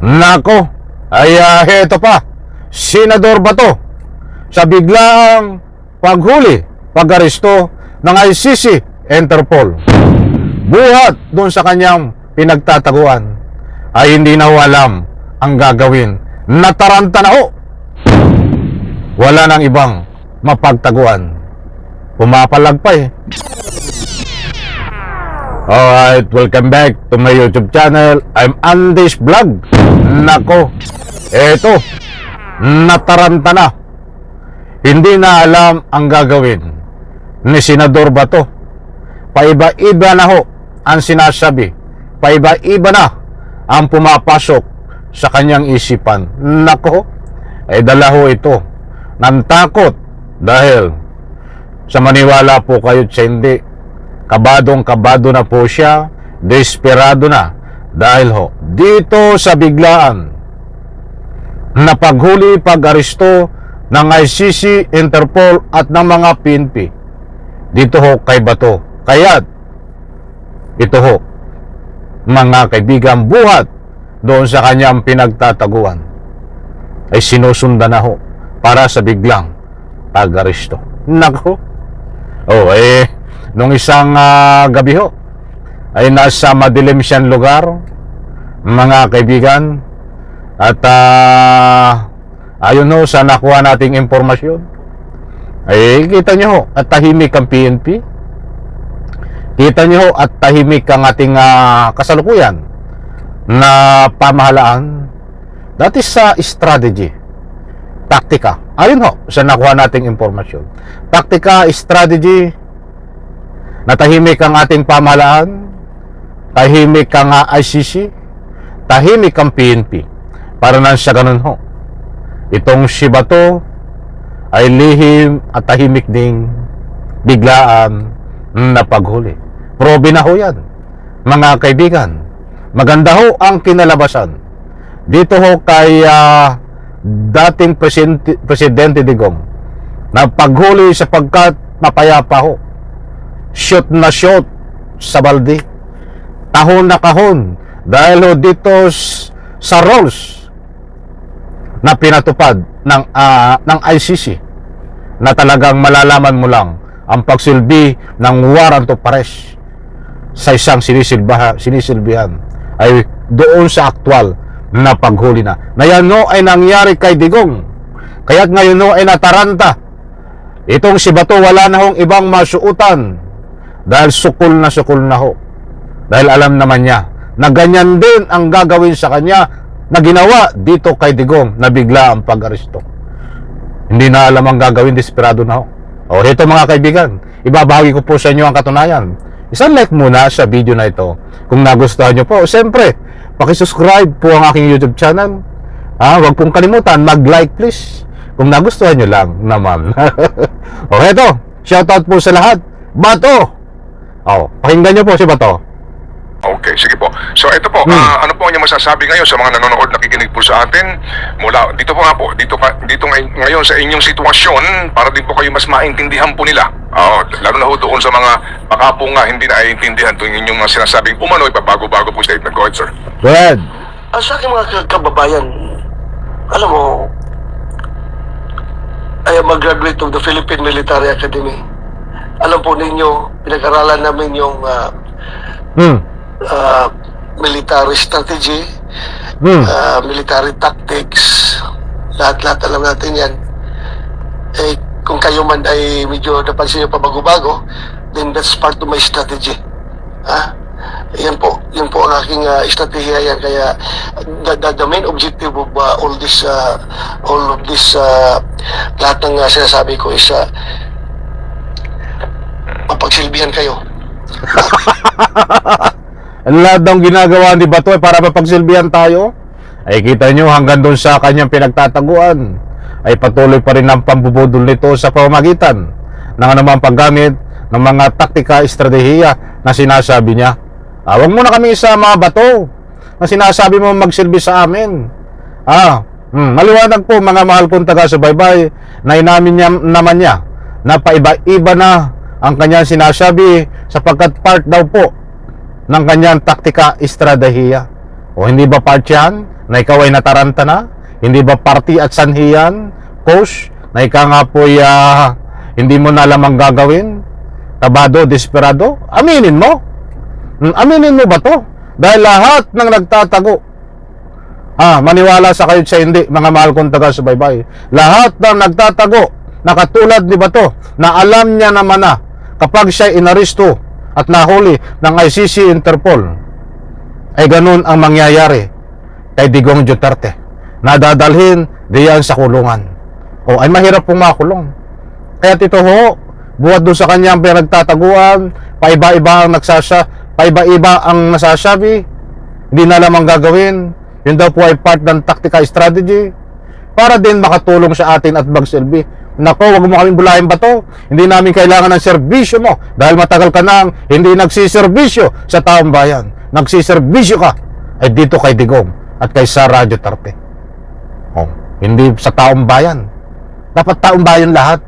Nako, ay heto pa, Senador Bato sa biglaang paghuli, pag-aresto ng ICC, Interpol. Buhat doon sa kanyang pinagtataguan ay hindi na ho alam ang gagawin. Nataranta na ho. Wala nang ibang mapagtaguan. Pumapalag pa eh. Alright, welcome back to my YouTube channel. I'm Andy's Vlog. Nako, eto, nataranta na. Hindi na alam ang gagawin ni Senador Bato. Paiba-iba na ho ang sinasabi. Paiba-iba na ang pumapasok sa kanyang isipan. Nako, ay dala ho ito ng takot dahil sa maniwala po kayo sa hindi, kabadong-kabado na po siya, desperado na dahil ho dito sa biglaan na paghuli, pag-aresto ng ICC, Interpol at ng mga PNP dito ho kay Bato. Kaya ito ho, mga kaibigan, buhat doon sa kanyang pinagtataguan ay sinusundan na ho para sa biglang pag-aresto. Nako, nung isang gabi ho ay nasa madilim siyang lugar, mga kaibigan, at ayon ho sa nakuha nating impormasyon ay kita nyo ho at tahimik ang PNP, kita nyo ho at tahimik ang ating kasalukuyan na pamahalaan. That is strategy, taktika. Ayon ho sa nakuha nating impormasyon, taktika, strategy, natahimik ang ating pamahalaan, tahimik ang ICC, tahimik ang PNP. Para nang sa ganun ho, itong si Bato ay lihim at tahimik ding biglaan na paghuli. Probe na ho yan, mga kaibigan. Maganda ho ang kinalabasan dito ho kay dating Presidente Digong na paghuli sapagkat mapayapa ho. Shoot na shoot sa balde, tahon na kahon dahil ho dito sa rules na pinatupad ng ICC na talagang malalaman mo lang ang pagsilbi ng warrant of arrest sa isang sinisilbihan ay doon sa aktwal na paghuli na yan no ay nangyari kay Digong. Kaya't ngayon no ay nataranta itong si Bato. Wala na hong ibang masuutan dahil sukol na ho, dahil alam naman niya na ganyan din ang gagawin sa kanya na ginawa dito kay Digong na bigla ang pag-aresto. Hindi na alam ang gagawin, desperado na ho. Ito mga kaibigan, ibabahagi ko po sa inyo ang katunayan. Isang like muna sa video na ito kung nagustuhan nyo po. Siyempre, pakisubscribe po ang aking YouTube channel. Huwag pong kalimutan, mag-like please kung nagustuhan nyo lang naman. Ito, shoutout po sa lahat. Bato! Pakinggan nyo po si Bato. Okay, sige po. So ito po, ano po ang inyong masasabi ngayon sa mga nanonood, nakikinig po sa atin mula dito po nga po, dito ngayon sa inyong sitwasyon para din po kayo mas maintindihan po nila. Lalo na ho doon sa mga baka po nga hindi na naiintindihan itong inyong mga sinasabing umano'y bago-bago po statement. Go ahead, sir. Go ahead. Sa aking mga kababayan, alam mo, I am a graduate of the Philippine Military Academy. Alam po ninyo, pinag-aralan namin yung military strategy, military tactics, lahat-lahat alam natin yan. Kung kayo man ay medyo napansin nyo pa bago-bago, then that's part of my strategy. Yan po ang aking estratehiya yan. Kaya the main objective of all of this lahat ng sinasabi ko is mapagsilbihan kayo. Ang lahat ng ginagawa ni Bato ay para mapagsilbihan tayo. Ay kita nyo hanggang doon sa kanyang pinagtataguan ay patuloy pa rin ang pambubudol nito sa pamamagitan ng anumang paggamit ng mga taktika, estratehiya na sinasabi niya. Huwag mo na kami isama, Bato, na sinasabi mo magsilbi sa amin. Maliwanag po mga mahal kong taga-subaybay na inamin naman niya na paiba-iba na ang kanyang sinasabi sapagkat part daw po ng kanyang taktika, estratehiya. O hindi ba part yan na ikaw ay nataranta na? Hindi ba party at sanhiyan, coach, na ikaw nga po'y hindi mo na alam ang gagawin? Kabado, desperado? Aminin mo? Aminin mo ba to? Dahil lahat ng nagtatago, maniwala sa kayo sa hindi, mga mahal kong taga-subaybay, lahat ng nagtatago, na katulad ni Bato, na alam niya naman na kapag siya inaresto at nahuli ng ICC Interpol, ay ganun ang mangyayari kay Digong Duterte. Nadadalhin diyan sa kulungan. O ay mahirap pong makulong. Kaya Tito Ho, buhat doon sa kanyang pinagtataguan, paiba-iba ang nasasabi, hindi na alam ang gagawin. Yun daw po ay part ng tactical strategy para din makatulong sa atin at magsilbi. Nako, wag mo kaming bulahin ba to? Hindi namin kailangan ng serbisyo mo dahil matagal ka nang hindi nagsiservisyo sa taong bayan. Nagsiservisyo ka ay dito kay Digong at kay Sara Duterte. Hindi sa taong bayan. Dapat taong bayan lahat.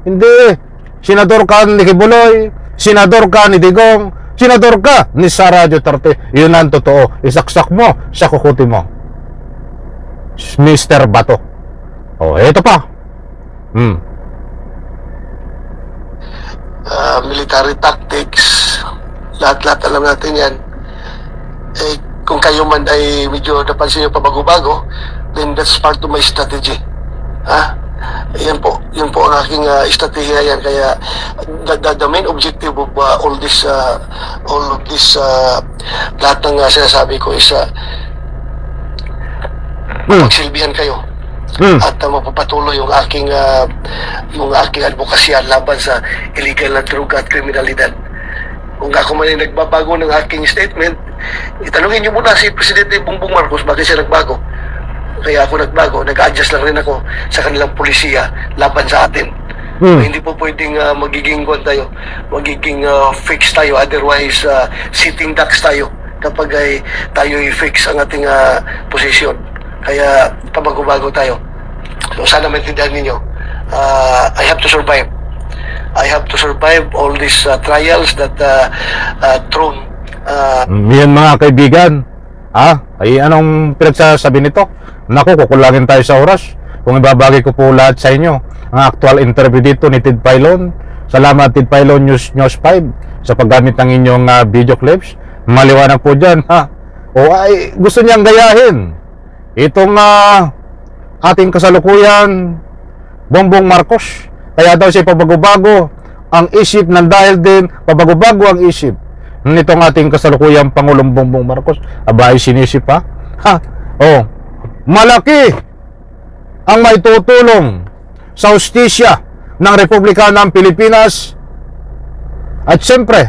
Hindi. Senador ka ni Kibuloy, senador ka ni Digong, senador ka ni Sara Duterte. Yun ang totoo. Isaksak mo sa kukuti mo, Mr. Bato. Ito pa. Military tactics, lahat-lahat alam natin yan. Kung kayo man ay medyo napansin nyo pa bago-bago, then that's part of my strategy. Yan po ang aking estratehiya yan. Kaya the main objective of all of this lahat ng sinasabi ko is magsilbihan kayo at mapapatuloy yung aking advokasya laban sa illegal na droga at kriminalidad. Kung ako man ay nagbabago ng aking statement, itanungin niyo muna si Presidente Bongbong Marcos bakit siya nagbago. Kaya ako nagbago, nag-adjust lang rin ako sa kanilang polisiya laban sa atin. Hindi po pwedeng magiging fix tayo, otherwise sitting ducks tayo kapag ay tayo i-fix ang ating posisyon. Kaya pabago-bago tayo. So sana maintindihan ninyo, I have to survive. I have to survive all these trials that thrown. Yan mga kaibigan. Ay anong pinagsasabi nito? Naku, kukulangin tayo sa oras. Kung ibabagay ko po lahat sa inyo ang actual interview dito ni Ted Filon. Salamat Ted Filon News 5 sa paggamit ng inyong video clips. Maliwanag po dyan. Ay gusto niyang gayahin itong ating kasalukuyan Bongbong Marcos. Kaya daw siya pabago-bago ang isip ng dahil din pabago-bago ang isip nitong ating kasalukuyang Pangulong Bongbong Marcos. Aba ay sinisip malaki ang maitutulong sa hustisya ng Republika ng Pilipinas at siyempre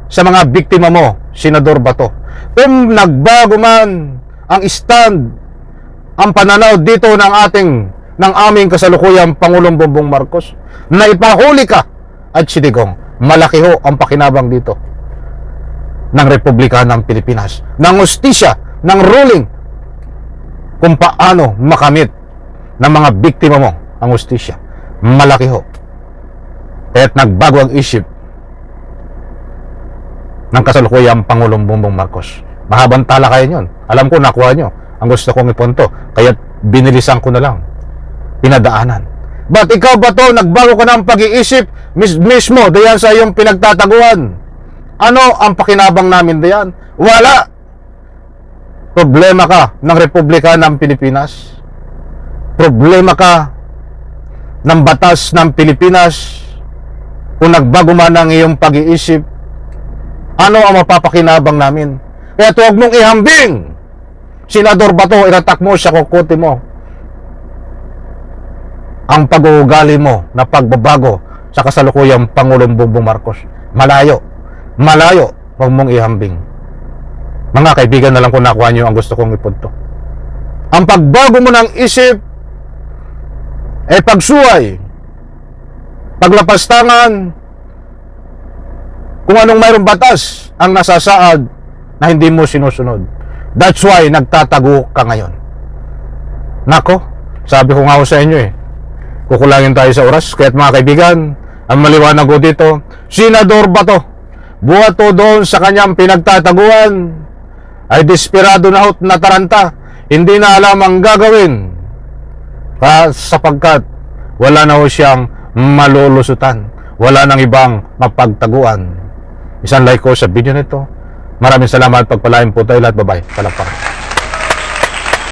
sa mga biktima mo, Senador Bato. Kung nagbago man ang stand, ang pananaw dito ng aming kasalukuyang Pangulong Bongbong Marcos na ipahuli ka at si Digong, malaki ho ang pakinabang dito ng Republika ng Pilipinas, ng hustisya, ng ruling, kung paano makamit ng mga biktima mo ang hustisya. Malaki ho. Kaya't nagbago ang isip ng kasalukuyang Pangulong Bongbong Marcos. Mahabang talakayan yun. Alam ko nakuha nyo ang gusto kong ipunto, kaya't binilisan ko na lang, pinadaanan. But ikaw ba to, nagbago ka ng pag-iisip mismo diyan sa iyong pinagtataguan? Ano ang pakinabang namin diyan? Wala. Problema ka ng Republika ng Pilipinas. Problema ka ng batas ng Pilipinas. Kung nagbago man ang iyong pag-iisip, ano ang mapapakinabang namin? Kaya huwag mong ihambing, Senador Bato, iratak mo sa kukuti mo ang pag-uugali mo na pagbabago sa kasalukuyang Pangulong Bongbong Marcos. Malayo. Huwag mong ihambing. Mga kaibigan, na lang kung nakuha nyo ang gusto kong ipunto. Ang pagbago mo ng isip ay pagsuway, paglapastangan, kung anong mayroong batas ang nasasaad na hindi mo sinusunod. That's why nagtatago ka ngayon. Nako, sabi ko nga ho sa inyo kukulangin tayo sa oras. Kaya't mga kaibigan, ang maliwanag ko dito, Senador Bato, buhat to doon sa kanyang pinagtataguan, ay desperado na ho't nataranta. hindi na alam ang gagawin. Sapagkat wala na ho siyang malulusutan. Wala nang ibang mapagtaguan. Isang like ko sa video nito. Maraming salamat. Pagpalain po tayo lahat. Bye-bye. Palakpak.